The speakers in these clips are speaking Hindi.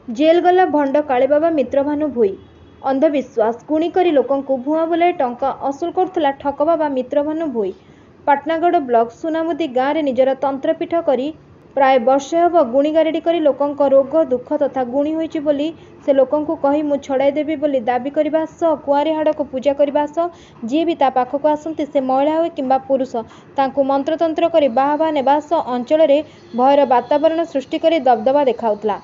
जेल गला भंड काले बाबा मित्रभानु भोई अंधविश्वास गुणी करी लोकं भुआ बुलाई टंका असुल करथला ठक बाबा मित्रभानु भोई पाटनागढ़ ब्लॉक सुनामुदी गाँव में निजर तंत्रपीठ करी प्राय वर्षे हम गुणी गारेडी करी लोकंक रोग दुख तथा गुणी होइछि बोली से लोकंकु कही मु छड़ाई देबी बोली दाबी करबा सह कुआरी हाड़ को पूजा करबा सह जी भी ता पाखक आसंती से महिला हो किंबा पुरुष तांकु मंत्रतंत्र करी बाहाबा नेबा सह अंचल रे भयर वातावरण सृष्टि करी दबदबा देखाउतला।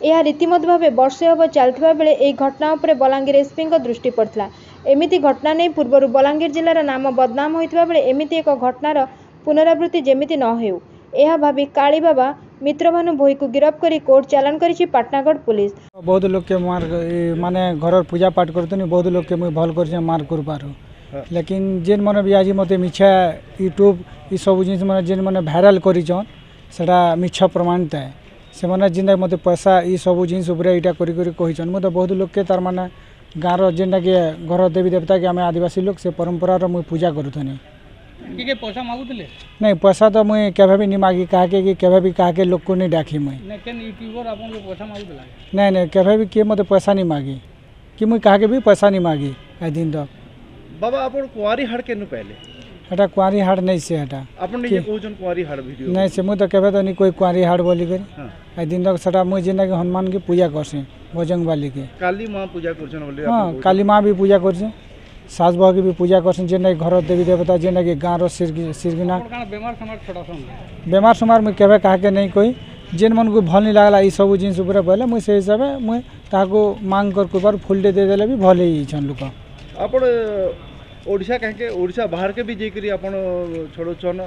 यह रीतिमत भाव वर्षे हम चलता बेले यह घटना उपर बलांगीर एसपी दृष्टि पड़ता। एमिति घटना नहीं पूर्व बलांगीर जिलार नाम बदनाम होता बेले एमिति एक घटनार पुनरावृत्ति जेमिति न हो यह भावी काली बाबा मित्रभानु भोई को गिरफ्त कर कोर्ट चालान करी पाटनागढ़ पुलिस। बहुत लोग के मार माने घर पूजा पाठ करते बहुत लोग के मुझे भल कर मार कर पारो लेकिन जेन मन भी आज मत मिछा यूट्यूब ये सब जिन मैंने जेन मैंने भाइराल करा मिछ प्रमाणित है से मैंने जिन मत पैसा ये सब जिन यहाँ करी मत बहुत लोग के तार माने गाँव जेनटा कि घर देवी देवता के आम आदिवासी लोग से परंपरार मुझे पूजा करूँ पैसा मागुले नहीं पैसा तो मुझे केवे भी नहीं मागी कहा कि केवे भी कहा के लोग को नहीं डाकी मुझे नहीं नहीं केवे भी किए मत पैसा नहीं मागी कि मुझे कहा के भी पैसा नहीं मागी ए दिन तक बाबा आप कुआरी हाड़ के पहले हटा कुआरी हाड़ नहीं से हटा अपन ये कहउछन कुआरी हाड़ वीडियो नहीं से मुझे तो केवे तो नहीं कोई कुआरी हाड़ बोली कर ए दिन तक सेटा मुझे जेना कि हनुमान की पूजा करसे बजरंग बाली के काली मां पूजा करछन बोले हां काली मां भी पूजा करसे सास बह की भी पूजा करछन जेना घर देवी देवता जेना कि गाँव सिरगिना बेमार सुमार मुझे केवे कहा के नहीं कोई जेन मन को भल नहीं लगला ये सब जिन बोले मुझे से हिसाब से मुझे ताको मांग कर फुल दे देले भी भल ही छन लोक आपण ओडिशा कहे ओडिशा बाहर के भी जेकरी आपण छोड़छन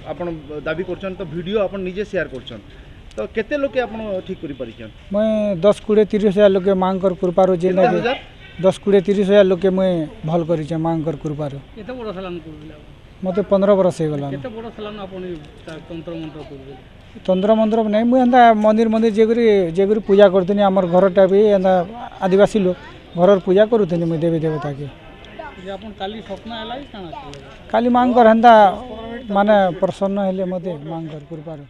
आपण दाबी करछन तो वीडियो आपण निजे शेयर करछन तो केते लोग के आपण ठीक करि परिछन मैं 10 20 30 हजार लोग के मांग कर पारो जेना 10 20 30 हजार लोग के मैं भल करी मांग कर पारो केते बड़ सलान कर मते 15 वर्ष हो गला केते बड़ सलान आपण तंत्र मंत्र कर तंत्र मंत्र नहीं मुझे एंता मंदिर जेगरी पूजा करथनी हमर घरटा भी एंता आदिवासी लोग घर पूजा करूथनी मुझे देवी देवता के काली मांग कर हेन्ता माने प्रसन्न हेले मते मांग कर पारो।